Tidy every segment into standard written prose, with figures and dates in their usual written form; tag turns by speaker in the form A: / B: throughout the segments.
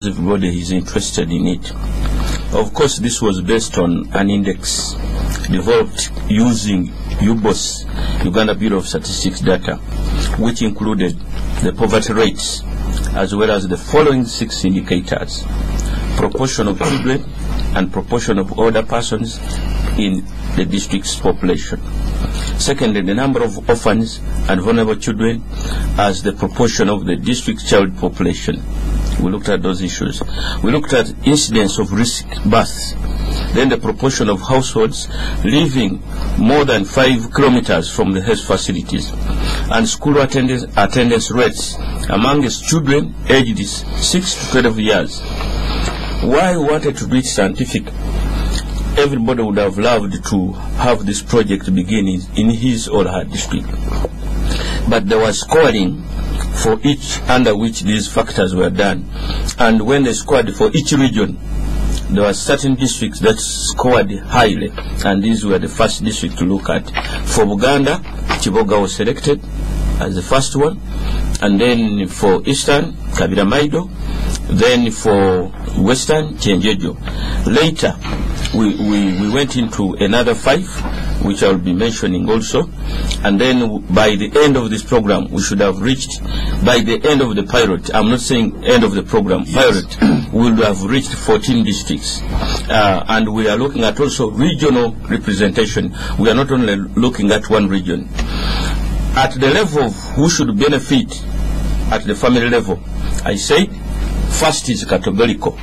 A: everybody is interested in it. Of course, this was based on an index developed using UBOS, Uganda Bureau of Statistics data, which included the poverty rates as well as the following 6 indicators: proportion of children and proportion of older persons in the district's population. Secondly, the number of orphans and vulnerable children as the proportion of the district's child population. We looked at those issues. We looked at incidence of risk births, then the proportion of households living more than 5 kilometers from the health facilities, and school attendance rates amongst children aged 6 to 12 years. Why we wanted to do it scientific? Everybody would have loved to have this project begin in his or her district, but there was scoring for each under which these factors were done, and when they scored for each region, there were certain districts that scored highly, and these were the first district to look at. For Uganda, Kiboga was selected as the first one, and then for Eastern, Kabira Maido, then for Western, Chenjejo. Later, we went into another 5, which I will be mentioning also, and then by the end of this program, we should have reached, by the end of the pilot, I'm not saying end of the program, pilot, we will have reached 14 districts. And we are looking at also regional representation. We are not only looking at one region. At the level of who should benefit at the family level, I say, first is categorical.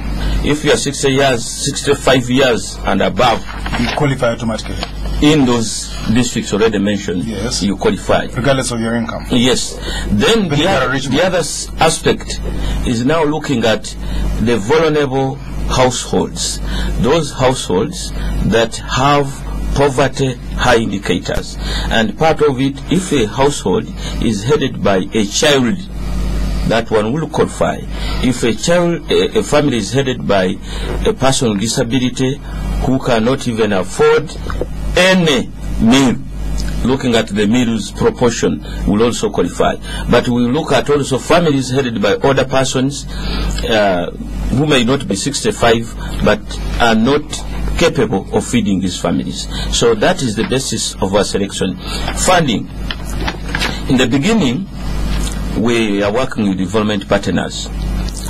A: If you are 60 years, 65 years and above,
B: you qualify automatically.
A: In those districts already mentioned,
B: yes,
A: you qualify.
B: Regardless of your income.
A: Yes. Then the other aspect is now looking at the vulnerable households. Those households that have poverty high indicators. And part of it, if a household is headed by a child, that one will qualify. If a family is headed by a person with disability who cannot even afford any meal, looking at the meal's proportion will also qualify. But we look at also families headed by older persons who may not be 65 but are not capable of feeding these families. So that is the basis of our selection. Funding. In the beginning, we are working with development partners,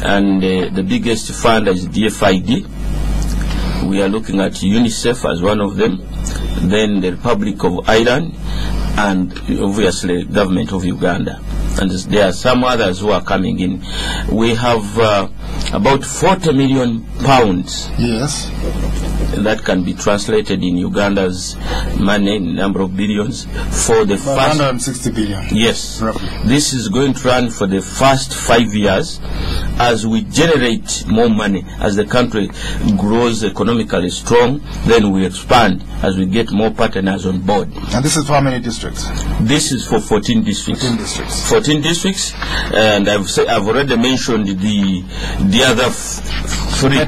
A: and the biggest fund is DFID. We are looking at UNICEF as one of them, then the Republic of Ireland, and obviously government of Uganda. And there are some others who are coming in. We have about 40 million pounds.
B: Yes.
A: That can be translated in Uganda's money, number of billions, for the first
B: 160 billion.
A: Yes.
B: Roughly.
A: This is going to run for the first 5 years as we generate more money, as the country grows economically strong, then we expand as we get more partners on board.
B: And this is for how many districts?
A: This is for 14 districts.
B: 14 districts.
A: 14 districts, and I've already mentioned the other 3,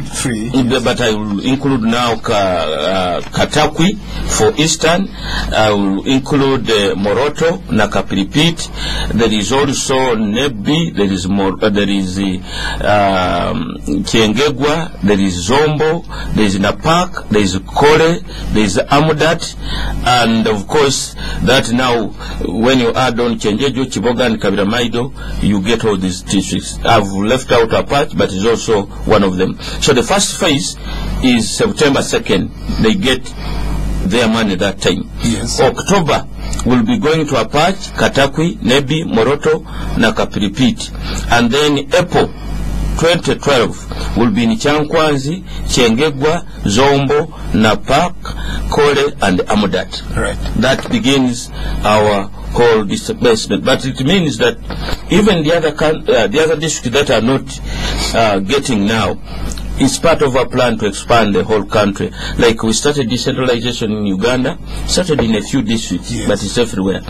A: but I will include now Katakwi for Eastern. I will include Moroto, Nakapiripit. There is also Nebi. There is Kiengegwa. There is Zombo. There is Napak. There is Kore. There is Amudat, and of course that now when you add on Chenjejo, Kiboga, and Kabira Maido, you get all these districts. I've left out a part, but it's also one of them. So the first phase is September 2nd. They get their money that time.
B: Yes.
A: October will be going to Apache, Katakwi, Nebi, Moroto, Nakapiripit. And then April 2012 will be in Chankwanzi, Chengegwa, Zombo, Napak, Kore, and Amudat.
B: Right.
A: That begins our whole disbursement. But it means that even the other districts that are not getting now, it's part of our plan to expand the whole country. Like we started decentralization in Uganda, started in a few districts, yes, but it's everywhere.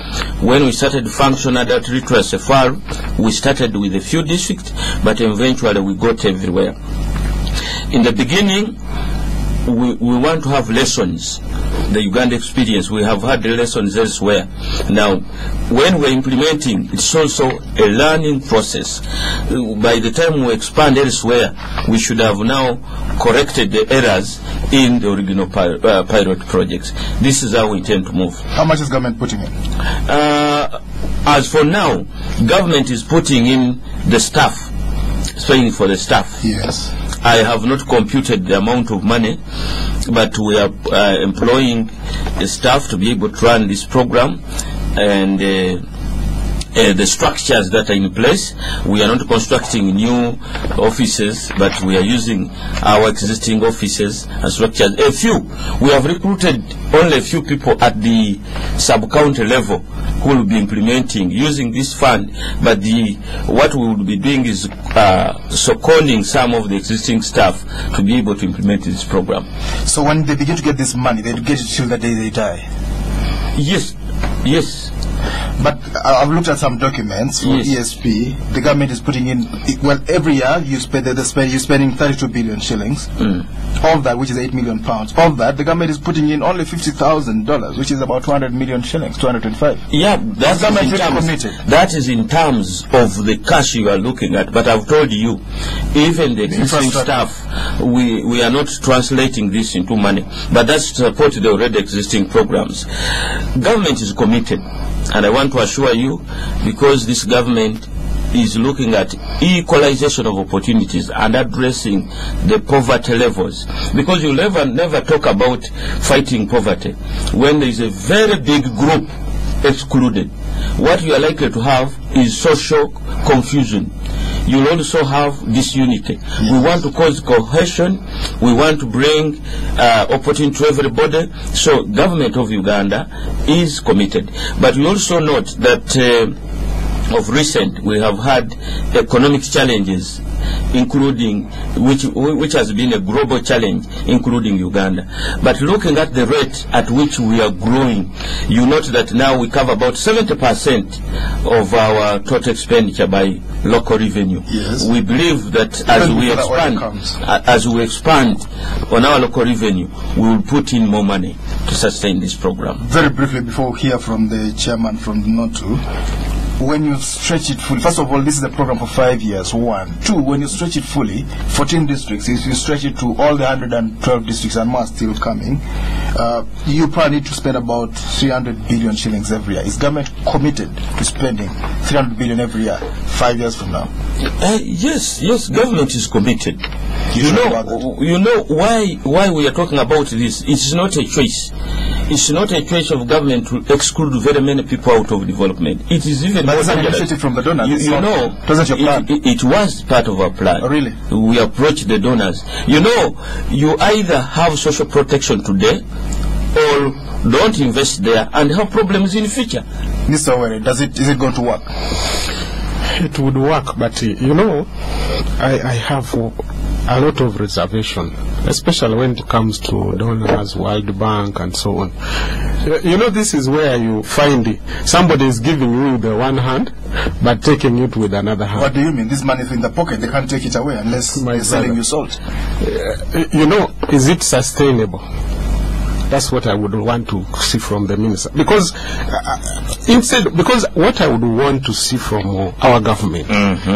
A: When we started functional adult literacy FAR, we started with a few districts, but eventually we got everywhere. In the beginning, we want to have lessons. The Uganda experience, we have had the lessons elsewhere. Now, when we're implementing, it's also a learning process. By the time we expand elsewhere, we should have now corrected the errors in the original pilot projects. This is how we intend to move.
B: How much is government putting in?
A: As for now, government is putting in the staff, paying for the staff.
B: Yes.
A: I have not computed the amount of money, but we are employing the staff to be able to run this program, and the structures that are in place. We are not constructing new offices, but we are using our existing offices and structures. We have recruited only a few people at the sub-county level who will be implementing using this fund, but what we will be doing is seconding some of the existing staff to be able to implement this program.
B: So when they begin to get this money, they get it till the day they die?
A: Yes, yes.
B: But I've looked at some documents for ESP. The government is putting in, well, every year you're spending 32 billion shillings. Of that, which is 8 million pounds. Of that, the government is putting in only $50,000, which is about 200 million shillings, 225.
A: Yeah, that is in terms of the cash you are looking at. But I've told you, even the existing staff, we are not translating this into money. But that's to support the already existing programs. Government is committed. And I want to assure you, because this government is looking at equalization of opportunities and addressing the poverty levels. Because you'll never talk about fighting poverty when there is a very big group excluded. What you are likely to have is social confusion. You'll also have disunity. Yes. We want to cause cohesion. We want to bring opportunity to everybody. So government of Uganda is committed. But we also note that of recent we have had economic challenges, including which has been a global challenge, including Uganda. But looking at the rate at which we are growing, you note that now we cover about 70% of our total expenditure by local revenue. Yes. We believe that as we expand on our local revenue, we will put in more money to sustain this program. Very briefly, before we hear from the chairman from the NOTU, when you stretch it fully, first of all, this is a program for 5 years, 1. 2, when you stretch it fully, 14 districts, if you stretch it to all the 112 districts and more still coming, you probably need to spend about 300 billion shillings every year. Is government committed to spending 300 billion every year, 5 years from now? Yes, government is committed. You know why we are talking about this. It's not a choice. It's not a choice of government to exclude very many people out of development. It is even more dangerous. From the donors. It was part of our plan. Oh, really? We approached the donors. You either have social protection today or don't invest there and have problems in the future. Mr. Owere, is it going to work?
C: It would work, but I have a lot of reservation, especially when it comes to donors, World Bank, and so on. This is where you find somebody is giving you with the one hand, but taking it with another hand. What do you mean? This money is in the pocket. They can't take it away unless they're selling you salt. Is it sustainable? That's what I would want to see from the minister. Because what I would want to see from our government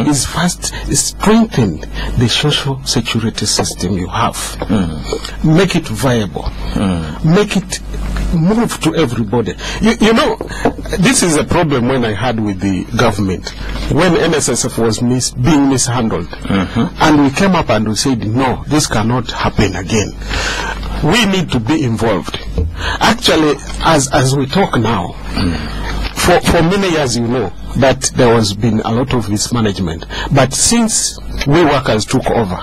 C: is first strengthen the social security system you have. Make it viable. Make it move to everybody. This is a problem when I had with the government. When NSSF was being mishandled. And we came up and we said, no, this cannot happen again. We need to be involved. Actually, as we talk now, for many years that there has been a lot of mismanagement. But since we workers took over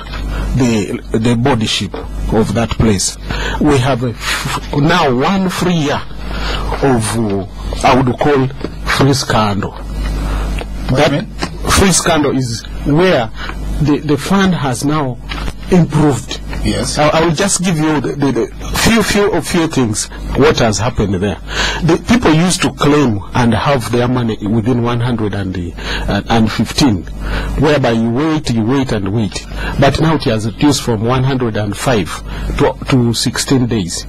C: the bodyship of that place, we have now 1 free year of, I would call, free scandal. That free scandal is where the fund has now improved
B: Yes.
C: I will just give you the few things. What has happened there? The people used to claim and have their money within 115, whereby you wait and wait. But now it has reduced from 105 to 16 days.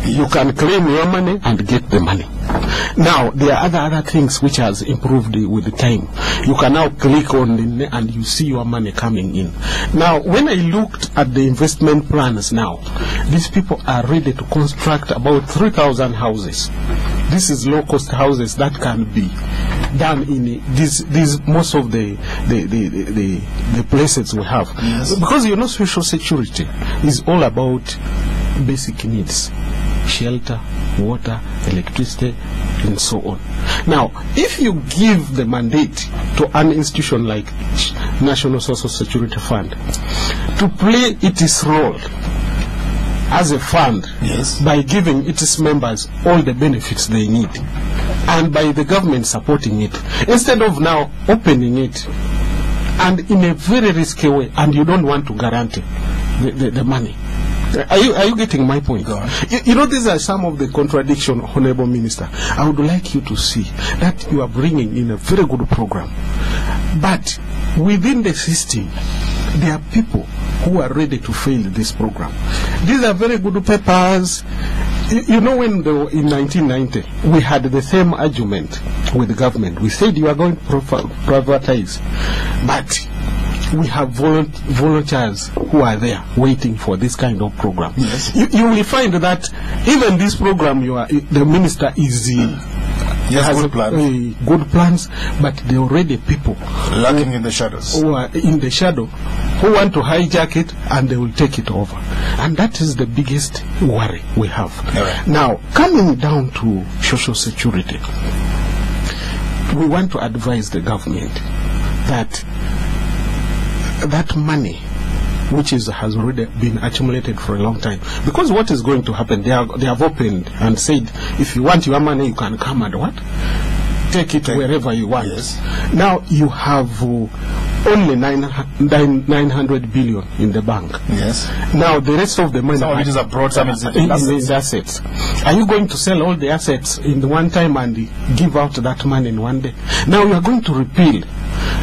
C: You can claim your money and get the money. Now, there are other things which has improved with the time. You can now click on the and you see your money coming in. Now, when I looked at the investment plans now, these people are ready to construct about 3,000 houses. This is low-cost houses that can be done in these most of the places we have.
B: Yes.
C: Because social security is all about basic needs. Shelter, water, electricity, and so on. Now, if you give the mandate to an institution like National Social Security Fund to play its role as a fund,
B: yes,
C: by giving its members all the benefits they need, and by the government supporting it, instead of now opening it and in a very risky way, and you don't want to guarantee the money. Are you getting my point?
B: Go on.
C: These are some of the contradictions, Honorable Minister. I would like you to see that you are bringing in a very good program. But within the system, there are people who are ready to fail this program. These are very good papers. When in 1990, we had the same argument with the government. We said you are going to privatize. But we have volunteers who are there waiting for this kind of program.
B: Yes.
C: You will find that even this program, the minister is has good plans, but there are already people
B: lurking in the shadows,
C: who are in the shadow, who want to hijack it, and they will take it over. And that is the biggest worry we have.
B: Right.
C: Now, coming down to social security, we want to advise the government that money which has already been accumulated for a long time, because what is going to happen, they have opened and said, if you want your money, you can come and take it wherever you want.
B: Yes.
C: Now you have only 900 billion in the bank.
B: Yes.
C: Now the rest of the money,
B: some of it is abroad, some is
C: in assets. Are you going to sell all the assets in the one time and give out that money in one day? Now you are going to repeal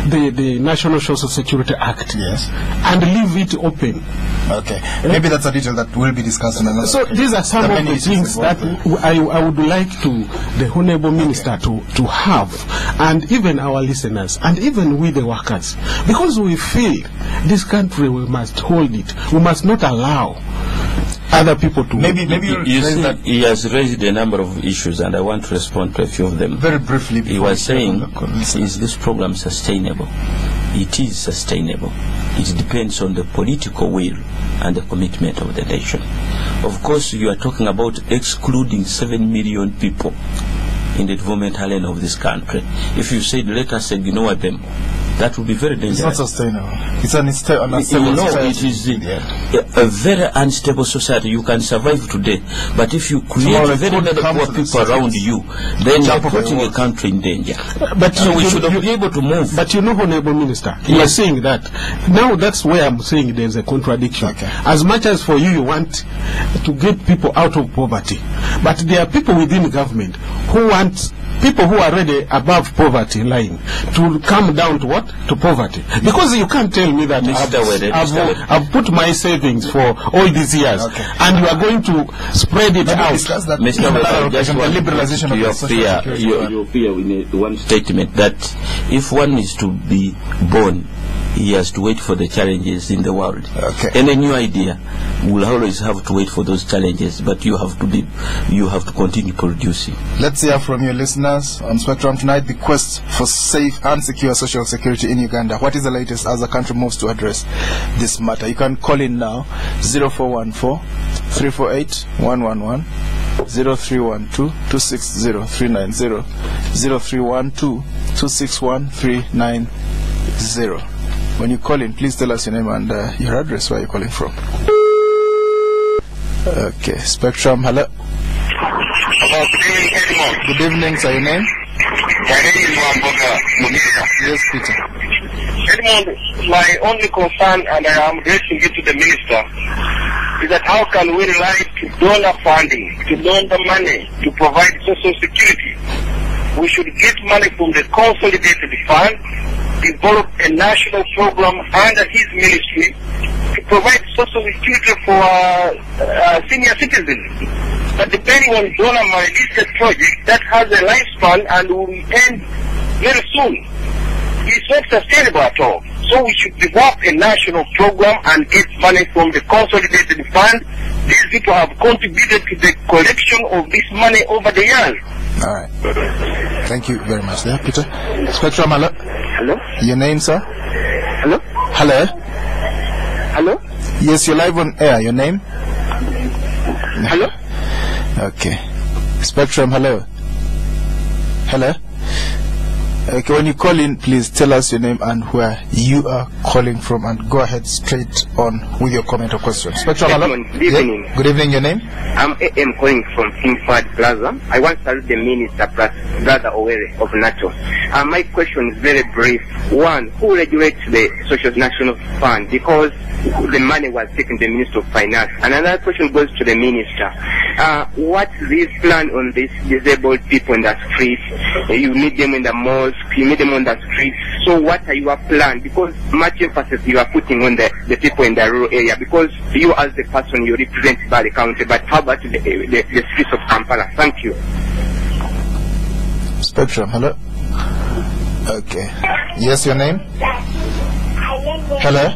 C: the National Social Security Act,
B: yes,
C: and leave it open.
B: Okay, maybe that's a detail that will be discussed in another.
C: So these are some of the things that I would like the Honorable Minister to have, and even our listeners, and even we the workers, because we feel this country, we must hold it. We must not allow other people to.
B: Maybe
A: you see that he has raised a number of issues, and I want to respond to a few of them.
B: Very briefly.
A: He was saying, is this program sustainable? It is sustainable. It depends on the political will and the commitment of the nation. Of course, you are talking about excluding 7 million people in the development lane of this country. If you said, let us ignore them, that would be very dangerous.
B: It's not sustainable. It's an unstable society.
A: It is a very unstable society. You can survive today, but if you create very many poor people around you, then you're putting a country in danger.
C: But
A: so we should be able to move.
C: But Honorable Minister, you are saying that. Now that's where I'm saying there's a contradiction.
B: Okay.
C: As much as for you want to get people out of poverty, but there are people within government who want people who are already above poverty line to come down to what? To poverty. Because you can't tell me that I've put my savings for all these years,
B: okay,
C: and you are going to spread it out.
A: Mr. Wade, just want liberalization of your fear in one statement that if one is to be born, he has to wait for the challenges in the world.
B: Okay.
A: Any new idea will always have to wait for those challenges, but you have to continue producing.
B: Let's hear from your listeners on Spectrum tonight. The quest for safe and secure social security in Uganda. What is the latest as the country moves to address this matter? You can call in now 0414-348-111, 0312-260-390, 0312-261-390. When you call in, please tell us your name and your address, where you're calling from. Okay, Spectrum, hello.
D: Hello, good evening, everyone.
B: Good evening, sir, your name?
D: My name is Madada.
B: Yes, Peter.
D: Edmond, my only concern, and I am addressing it to the minister, is that how can we rely to donor funding, to donor money to provide social security? We should get money from the consolidated fund, develop a national program under his ministry to provide social security for senior citizens. But depending on donor money, this is a project that has a lifespan and will end very soon. It's not sustainable at all. So we should develop a national program and get money from the consolidated fund. These people have contributed to the collection of this money over the years.
B: All right. Thank you very much there, Peter. Spectrum, hello?
E: Hello?
B: Your name, sir?
E: Hello?
B: Hello?
E: Hello?
B: Yes, you're live on air. Your name?
E: Hello?
B: Okay. Spectrum, hello? Hello? Okay, when you call in, please tell us your name and where you are calling from, and go ahead straight on with your comment or question. Spectrum, hello?
E: Good evening.
B: Yeah. Good evening, your name?
E: I'm AM calling from Simford Plaza. I want to salute the Minister plus Brother Owere of NATO. My question is very brief. One, who regulates the Social National Fund? Because the money was taken to the Minister of Finance. And another question goes to the Minister. What is his plan on these disabled people in the streets? You need them in the malls, you need them on the streets. So what are your plans? Because much emphasis you are putting on the people in the rural area, because you as the person you represent by the county, but how about the streets of Kampala? Thank you.
B: Spectrum, hello? Okay. Yes, your name? Hello?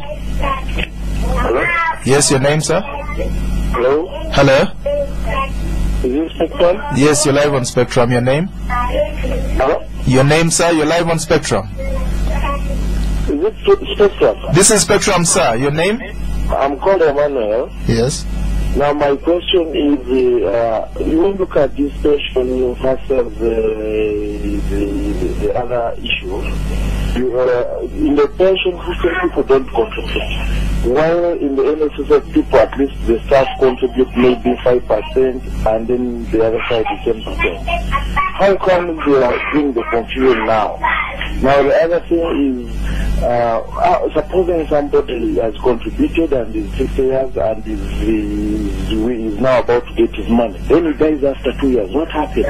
E: Hello?
B: Yes, your name, sir?
E: Hello?
B: Hello?
E: Is this Spectrum?
B: Yes, you're live on Spectrum. Your name?
E: Hello?
B: Your name, sir? You're live on Spectrum.
E: Is it Spectrum?
B: This is Spectrum, sir. Your name?
E: I'm called Emmanuel.
B: Yes.
E: Now my question is, you look at this question versus the other issue. In the pension system, people don't contribute. While in the NSS, people, at least the staff contribute maybe 5%, and then the other side is 10%. How come they are doing the confusion now? Now the other thing is, supposing somebody has contributed and is 60 years and is now about to get his money, then he dies after 2 years. What happened?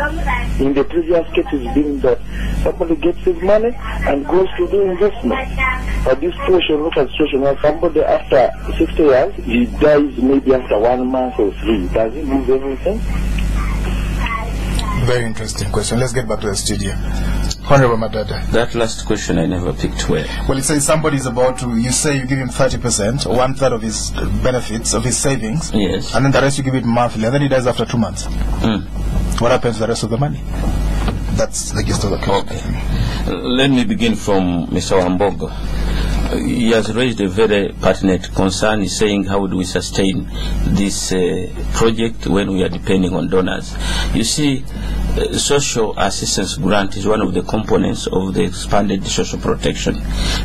E: In the previous case, it's been that somebody gets his money and goes to do investment. But this situation, look at the situation where somebody after 60 years, he dies maybe after 1 month or 3. Does he lose everything?
B: Very interesting question. Let's get back to the studio. Honorable Madada.
A: That last question I never picked well.
B: Well, it says somebody is about to, you say you give him 30% or 1/3 of his benefits, of his savings.
A: Yes.
B: And then the rest you give it monthly, and then he dies after 2 months. What happens to the rest of the money? That's the gist of the question.
A: Okay. Let me begin from Mr. Wambogo. He has raised a very pertinent concern. He's saying, how do we sustain this project when we are depending on donors? You see, social assistance grant is one of the components of the expanded social protection.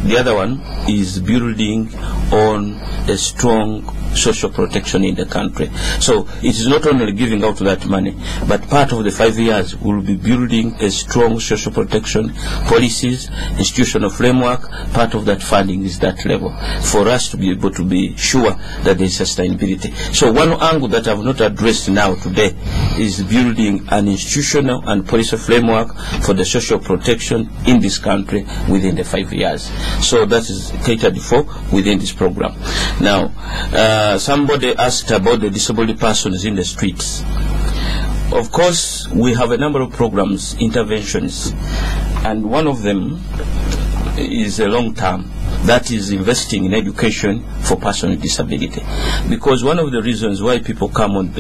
A: The other one is building on a strong social protection in the country. So it is not only giving out that money, but part of the 5 years will be building a strong social protection policies, institutional framework. Part of that funding is that level for us to be able to be sure that there is sustainability. So one angle that I have not addressed now today is building an institutional and policy framework for the social protection in this country within the 5 years. So that is catered for within this program. Now, somebody asked about the disabled persons in the streets. Of course, we have a number of programs, interventions, and one of them is a long-term. That is investing in education for persons with disability. Because one of the reasons why people come on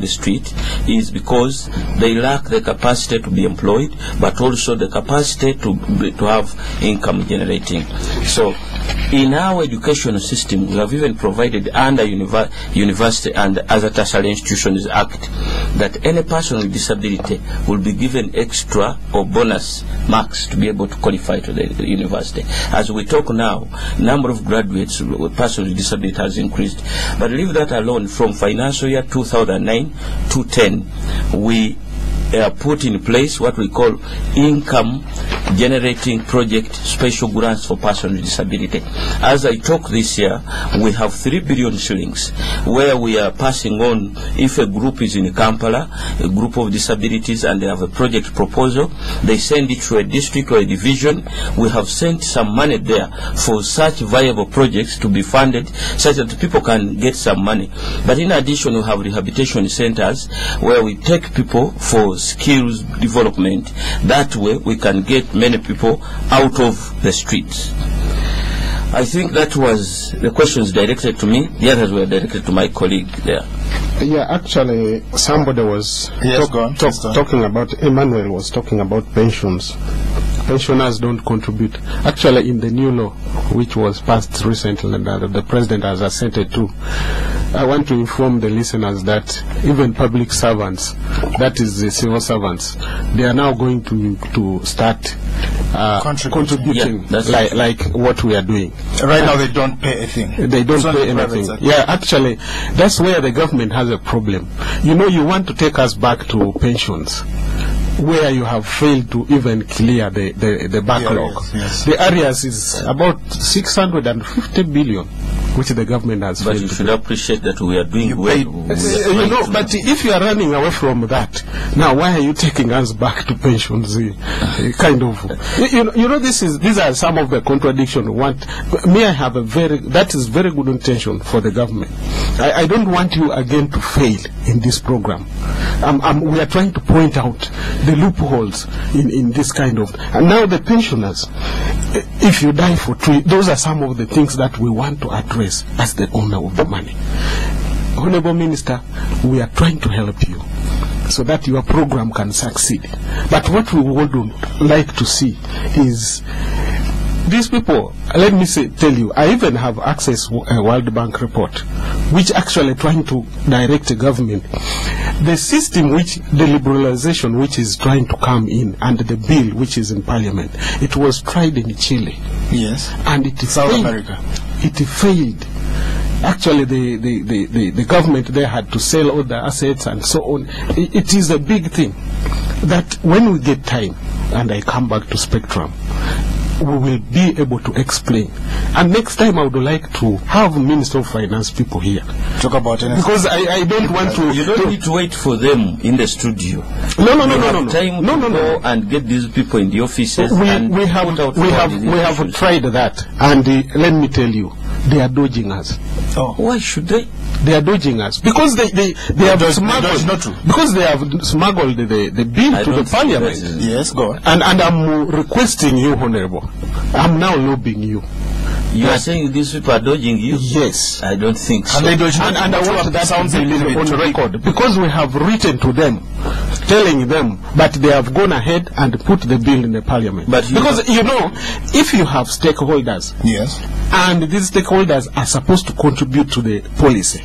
A: the street is because they lack the capacity to be employed, but also the capacity to have income generating. So in our educational system, we have even provided under University and Other Tertiary Institutions Act that any person with disability will be given extra or bonus marks to be able to qualify to the university. As we talk now, number of graduates with persons with disability has increased. But leave that alone, from financial year 2009 to 10, we put in place what we call income generating project special grants for persons with disability. As I talk this year, we have 3 billion shillings where we are passing on. If a group is in Kampala, a group of disabilities, and they have a project proposal, they send it to a district or a division. We have sent some money there for such viable projects to be funded such that people can get some money. But in addition, we have rehabilitation centers where we take people for skills development. That way we can get many people out of the streets. I think that was the questions directed to me. The others were directed to my colleague there.
C: Yeah, actually, somebody was talking about, Emmanuel was talking about pensions. Pensioners don't contribute. Actually, in the new law, which was passed recently and that the President has assented to, I want to inform the listeners that even public servants, that is the civil servants, they are now going to start contributing, like what we are doing.
B: Right now, they don't pay a thing.
C: They don't pay anything. Yeah, actually, that's where the government has a problem. You know, you want to take us back to pensions, where you have failed to even clear the backlog.
B: Yes.
C: The areas is about 650 billion, which the government has
A: but
C: failed
A: you
C: to
A: should
C: do.
A: appreciate that we are doing well.
C: You know, but if you are running away from that, now why are you taking us back to pensions? Kind of, you know, these are some of the contradictions. Me, I have that is very good intention for the government. I don't want you again to fail in this program. We are trying to point out the loopholes in this kind of, and now the pensioners, if you die for 3, those are some of the things that we want to address as the owner of the money. Honorable Minister, we are trying to help you so that your program can succeed. But what we would like to see is these people, let me tell you, I even have access to a World Bank report, which actually trying to direct the government. The system the liberalization which is trying to come in, and the bill which is in Parliament, it was tried in Chile.
B: Yes.
C: And it
B: South
C: failed.
B: America.
C: It failed. Actually, the government there had to sell all the assets and so on. It is a big thing that when we get time, and I come back to Spectrum, we will be able to explain. And next time I would like to have Minister of Finance people here.
B: Talk about it.
C: Because I don't want to...
A: You don't need to wait for them in the studio.
C: No.
A: Time to go and get these people in the offices.
C: We have tried that. And let me tell you, they are dodging us.
A: Oh. Why should they?
C: They are dodging us because they have smuggled. Because they have smuggled the bill to the Parliament.
B: Yes, go on.
C: And I'm requesting you, Honorable. I'm now lobbying you.
A: You are saying these people are dodging you?
C: Yes.
A: I don't think so.
C: And I want that sounds on record, because we have written to them, telling them, but they have gone ahead and put the bill in the Parliament. But because you know, if you have stakeholders,
B: yes,
C: and these stakeholders are supposed to contribute to the policy,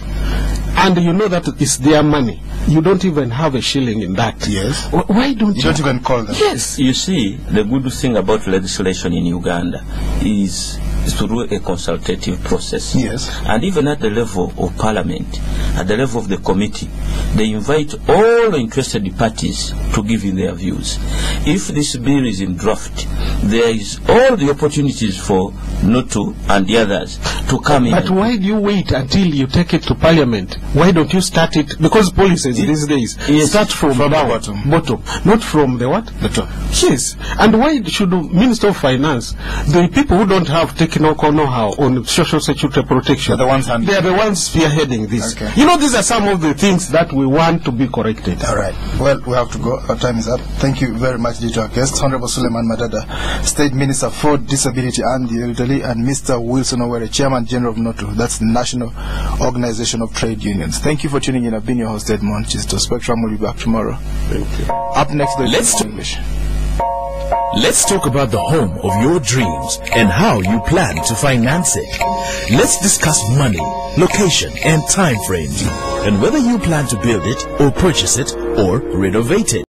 C: and you know that it's their money, you don't even have a shilling in that.
B: Yes.
C: Why don't you?
B: You don't even call them.
C: Yes.
A: You see, the good thing about legislation in Uganda is through a consultative process.
B: Yes.
A: And even at the level of Parliament, at the level of the committee, they invite all interested parties to give in their views. If this bill is in draft, there is all the opportunities for Notu and the others to come in.
C: But why do you wait until you take it to Parliament? Why don't you start it? Because policies these days start from the bottom, not from the what?
B: The top.
C: Yes. And why should the Minister of Finance, the people who don't have technical know-how on social security protection,
B: they are
C: the ones spearheading this?
B: Okay.
C: You know, these are some of the things that we want to be corrected.
B: All right. Well, we have to go. Our time is up. Thank you very much, to our guests, Honorable Suleiman Madada, State Minister for Disability and the Elderly, and Mr. Wilson Owere, Chairman General of NOTU, that's the National Organization of Trade Unions. Thank you for tuning in. I've been your host, Edmond Chisto. Spectrum will be back tomorrow.
C: Thank you.
B: Up next, English.
F: Let's talk about the home of your dreams and how you plan to finance it. Let's discuss money, location, and time frames, and whether you plan to build it or purchase it or renovate it.